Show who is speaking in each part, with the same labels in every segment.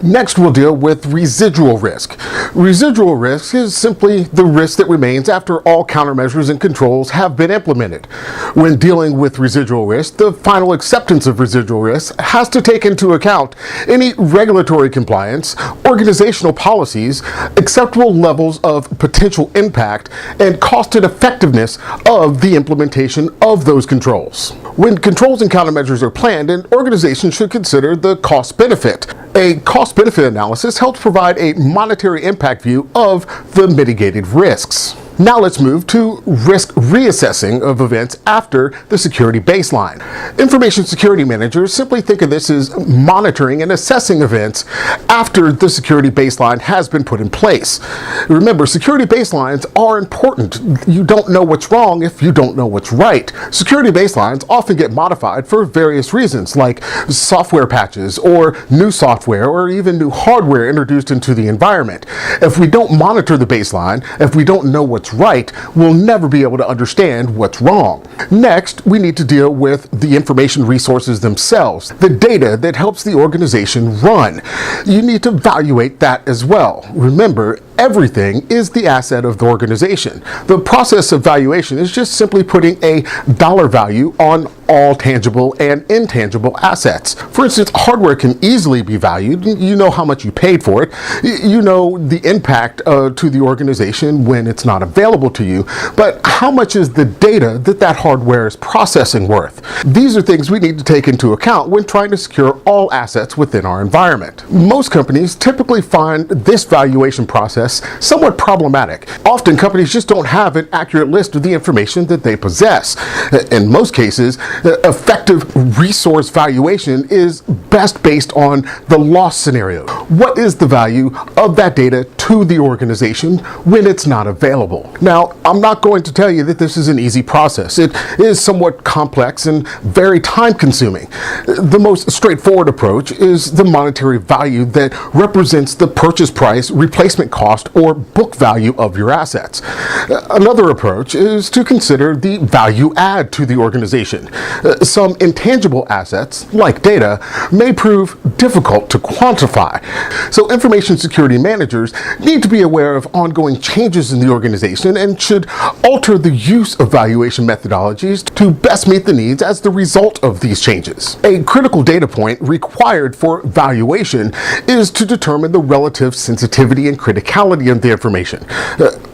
Speaker 1: Next, we'll deal with residual risk. Residual risk is simply the risk that remains after all countermeasures and controls have been implemented. When dealing with residual risk, the final acceptance of residual risk has to take into account any regulatory compliance, organizational policies, acceptable levels of potential impact, and cost and effectiveness of the implementation of those controls. When controls and countermeasures are planned, an organization should consider the cost-benefit. A cost-benefit analysis helps provide a monetary impact view of the mitigated risks. Now let's move to risk reassessing of events after the security baseline. Information security managers simply think of this as monitoring and assessing events after the security baseline has been put in place. Remember, security baselines are important. You don't know what's wrong if you don't know what's right. Security baselines often get modified for various reasons, like software patches or new software or even new hardware introduced into the environment. If we don't monitor the baseline, if we don't know what's right, we'll never be able to understand what's wrong. Next, we need to deal with the information resources themselves, the data that helps the organization run. You need to evaluate that as well. Remember, everything is the asset of the organization. The process of valuation is just simply putting a dollar value on all tangible and intangible assets. For instance, hardware can easily be valued. You know how much you paid for it. You know the impact to the organization when it's not available to you. But how much is the data that hardware is processing worth? These are things we need to take into account when trying to secure all assets within our environment. Most companies typically find this valuation process somewhat problematic. Often companies just don't have an accurate list of the information that they possess. In most cases, effective resource valuation is best based on the loss scenario. What is the value of that data to the organization when it's not available? Now, I'm not going to tell you that this is an easy process. It is somewhat complex and very time-consuming. The most straightforward approach is the monetary value that represents the purchase price, replacement cost, or book value of your assets. Another approach is to consider the value add to the organization. Some intangible assets, like data, may prove difficult to quantify. So information security managers need to be aware of ongoing changes in the organization and should alter the use of valuation methodologies to best meet the needs as the result of these changes. A critical data point required for valuation is to determine the relative sensitivity and criticality of the information.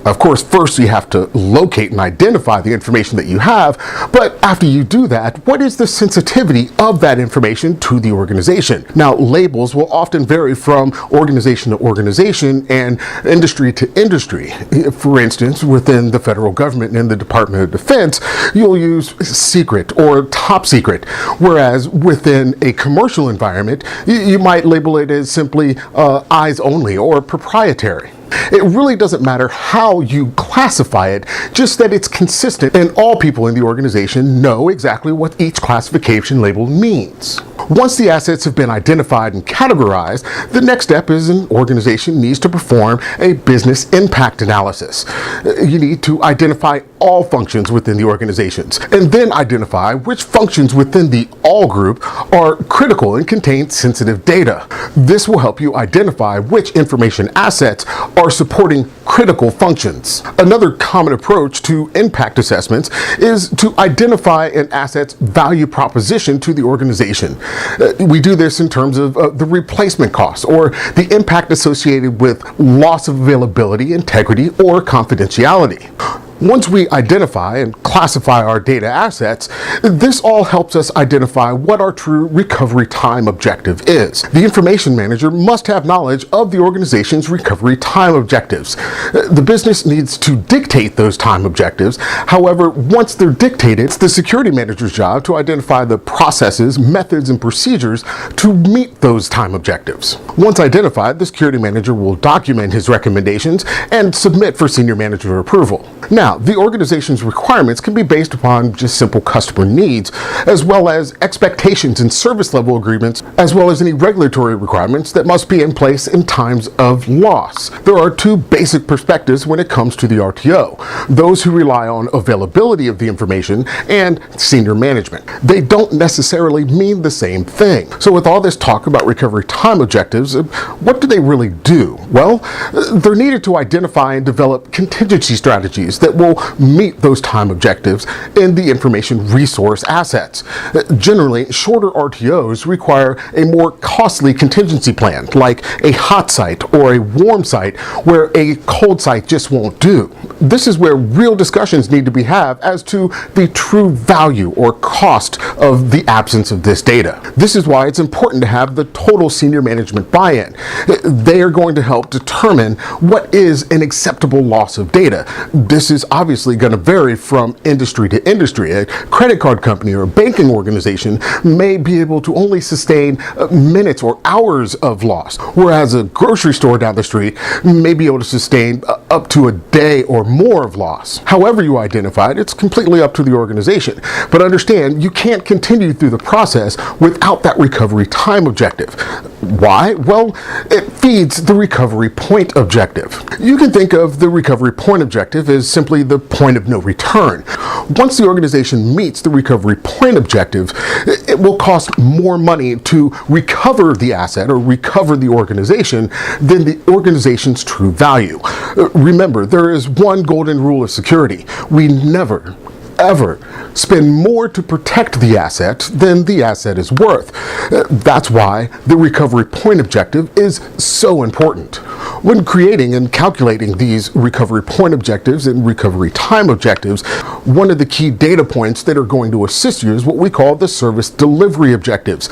Speaker 1: Of course, first you have to locate and identify the information that you have, but after you do that, what is the sensitivity of that information to the organization? Now, labels will often vary from organization to organization and industry to industry. For instance, within the federal government and the Department of Defense, you'll use secret or top secret, whereas within a commercial environment, you might label it as simply eyes only or proprietary. It really doesn't matter how you classify it, just that it's consistent and all people in the organization know exactly what each classification label means. Once the assets have been identified and categorized, the next step is an organization needs to perform a business impact analysis. You need to identify all functions within the organizations and then identify which functions within the all group are critical and contain sensitive data. This will help you identify which information assets are supporting critical functions. Another common approach to impact assessments is to identify an asset's value proposition to the organization. We do this in terms of the replacement costs or the impact associated with loss of availability, integrity, or confidentiality. Once we identify and classify our data assets, this all helps us identify what our true recovery time objective is. The information manager must have knowledge of the organization's recovery time objectives. The business needs to dictate those time objectives. However, once they're dictated, it's the security manager's job to identify the processes, methods, and procedures to meet those time objectives. Once identified, the security manager will document his recommendations and submit for senior manager approval. Now, the organization's requirements requirements can be based upon just simple customer needs, as well as expectations and service level agreements, as well as any regulatory requirements that must be in place in times of loss. There are two basic perspectives when it comes to the RTO: those who rely on availability of the information and senior management. They don't necessarily mean the same thing. So with all this talk about recovery time objectives, what do they really do? Well, they're needed to identify and develop contingency strategies that will meet those time objectives in the information resource assets. Generally, shorter RTOs require a more costly contingency plan, like a hot site or a warm site, where a cold site just won't do. This is where real discussions need to be had as to the true value or cost of the absence of this data. This is why it's important to have the total senior management buy-in. They are going to help determine what is an acceptable loss of data. This is obviously going to vary from industry to industry. A credit card company or a banking organization may be able to only sustain minutes or hours of loss, whereas a grocery store down the street may be able to sustain up to a day or more of loss. However you identify it, it's completely up to the organization. But understand, you can't continue through the process without that recovery time objective. Why? Well, it feeds the recovery point objective. You can think of the recovery point objective as simply the point of no return. Once the organization meets the recovery point objective, it will cost more money to recover the asset or recover the organization than the organization's true value. Remember, there is one golden rule of security. We never, ever spend more to protect the asset than the asset is worth. That's why the recovery point objective is so important. When creating and calculating these recovery point objectives and recovery time objectives, one of the key data points that are going to assist you is what we call the service delivery objectives.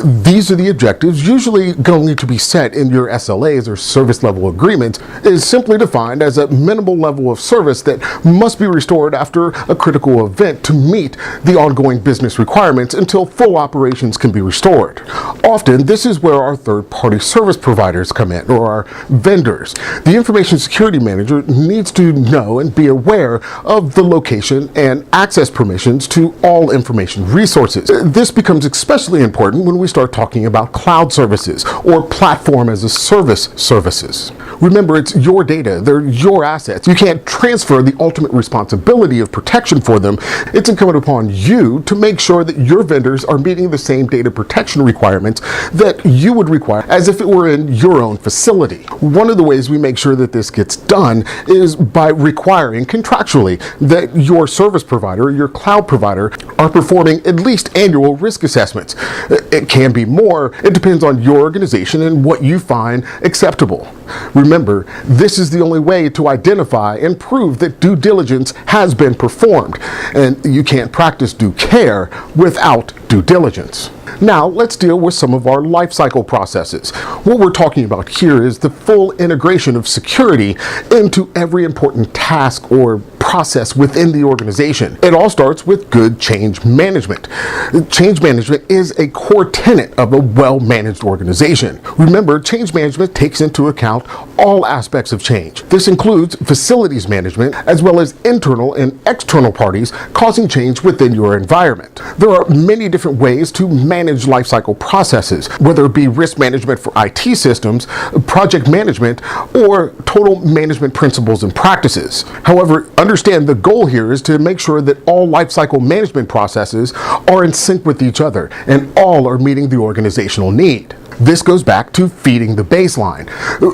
Speaker 1: These are the objectives usually going to be set in your SLAs or service level agreements, is simply defined as a minimal level of service that must be restored after a critical event to meet the ongoing business requirements until full operations can be restored. Often, this is where our third-party service providers come in, or our vendors. The information security manager needs to know and be aware of the location and access permissions to all information resources. This becomes especially important when we start talking about cloud services or platform as a service services. Remember, it's your data, they're your assets. You can't transfer the ultimate responsibility of protection for them. It's incumbent upon you to make sure that your vendors are meeting the same data protection requirements that you would require as if it were in your own facility. One of the ways we make sure that this gets done is by requiring contractually that your service provider, your cloud provider, are performing at least annual risk assessments. It can be more. It depends on your organization and what you find acceptable. Remember, this is the only way to identify and prove that due diligence has been performed, and you can't practice due care without due diligence. Now, let's deal with some of our lifecycle processes. What we're talking about here is the full integration of security into every important task or process within the organization. It all starts with good change management. Change management is a core tenet of a well-managed organization. Remember, change management takes into account all aspects of change. This includes facilities management, as well as internal and external parties causing change within your environment. There are many different ways to manage lifecycle processes, whether it be risk management for IT systems, project management, or total management principles and practices. However, understand the goal here is to make sure that all lifecycle management processes are in sync with each other and all are meeting the organizational need. This goes back to feeding the baseline.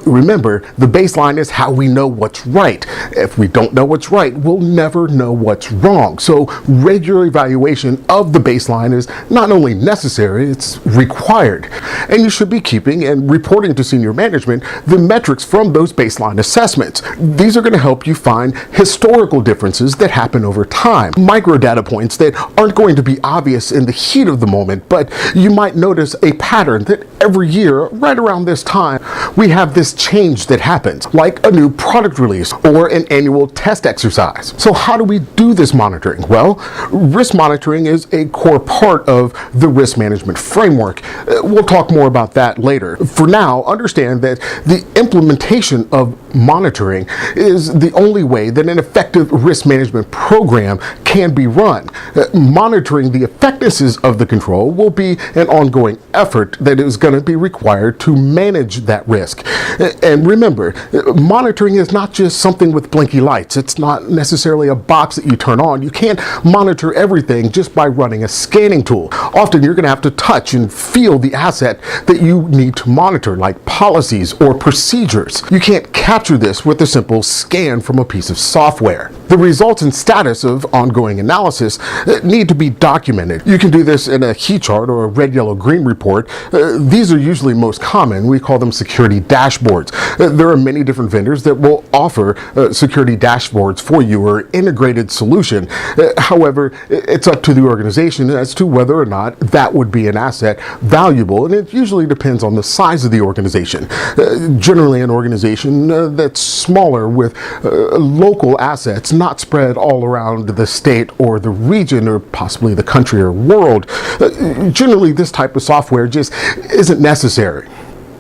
Speaker 1: Remember, the baseline is how we know what's right. If we don't know what's right, we'll never know what's wrong. So regular evaluation of the baseline is not only necessary, it's required. And you should be keeping and reporting to senior management the metrics from those baseline assessments. These are going to help you find historical differences that happen over time. Micro data points that aren't going to be obvious in the heat of the moment, but you might notice a pattern that every every year, right around this time, we have this change that happens, like a new product release or an annual test exercise. So how do we do this monitoring? Well, risk monitoring is a core part of the risk management framework. We'll talk more about that later. For now, understand that the implementation of monitoring is the only way that an effective risk management program can be run. Monitoring the effectiveness of the control will be an ongoing effort that is going to be required to manage that risk. And remember, monitoring is not just something with blinky lights. It's not necessarily a box that you turn on. You can't monitor everything just by running a scanning tool. Often you're going to have to touch and feel the asset that you need to monitor, like policies or procedures. You can't capture this with a simple scan from a piece of software. The results and status of ongoing analysis need to be documented. You can do this in a heat chart or a red, yellow, green report. These are usually most common. We call them security dashboards. There are many different vendors that will offer security dashboards for you or integrated solution. However, it's up to the organization as to whether or not that would be an asset valuable, and it usually depends on the size of the organization. Generally, an organization that's smaller with local assets, not spread all around the state or the region or possibly the country or world, generally this type of software just isn't necessary.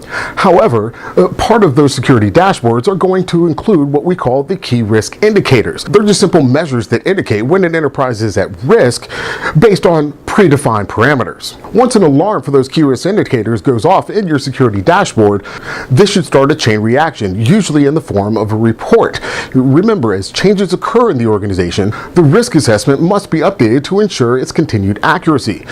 Speaker 1: However, part of those security dashboards are going to include what we call the key risk indicators. They're just simple measures that indicate when an enterprise is at risk based on predefined parameters. Once an alarm for those key risk indicators goes off in your security dashboard, this should start a chain reaction, usually in the form of a report. Remember, as changes occur in the organization, the risk assessment must be updated to ensure its continued accuracy.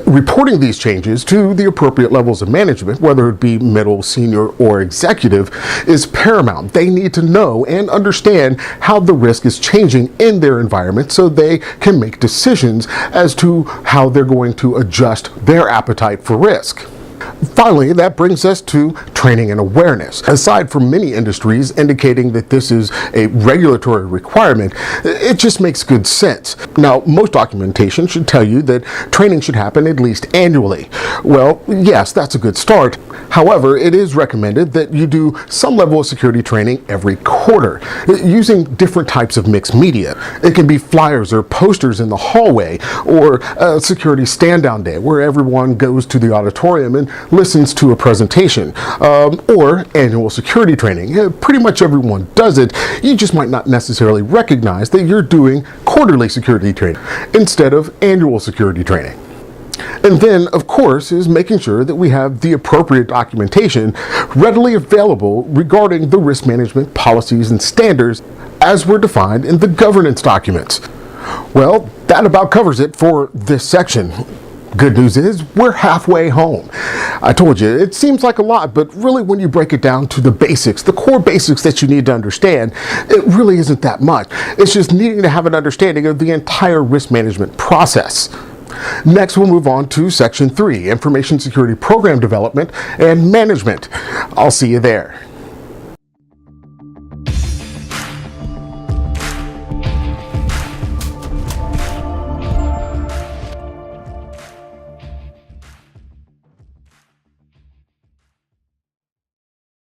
Speaker 1: Reporting these changes to the appropriate levels of management, whether it be middle, senior, or executive, is paramount. They need to know and understand how the risk is changing in their environment so they can make decisions as to how they're going to adjust their appetite for risk. Finally, that brings us to training and awareness. Aside from many industries indicating that this is a regulatory requirement, it just makes good sense. Now, most documentation should tell you that training should happen at least annually. Well, yes, that's a good start. However, it is recommended that you do some level of security training every quarter, using different types of mixed media. It can be flyers or posters in the hallway, or a security stand-down day where everyone goes to the auditorium and listens to a presentation, or annual security training. Pretty much everyone does it. You just might not necessarily recognize that you're doing quarterly security training instead of annual security training. And then, of course, is making sure that we have the appropriate documentation readily available regarding the risk management policies and standards as were defined in the governance documents. Well, that about covers it for this section. Good news is we're halfway home. I told you, it seems like a lot, but really when you break it down to the basics, the core basics that you need to understand, it really isn't that much. It's just needing to have an understanding of the entire risk management process. Next, we'll move on to Section 3, Information Security Program Development and Management. I'll see you there.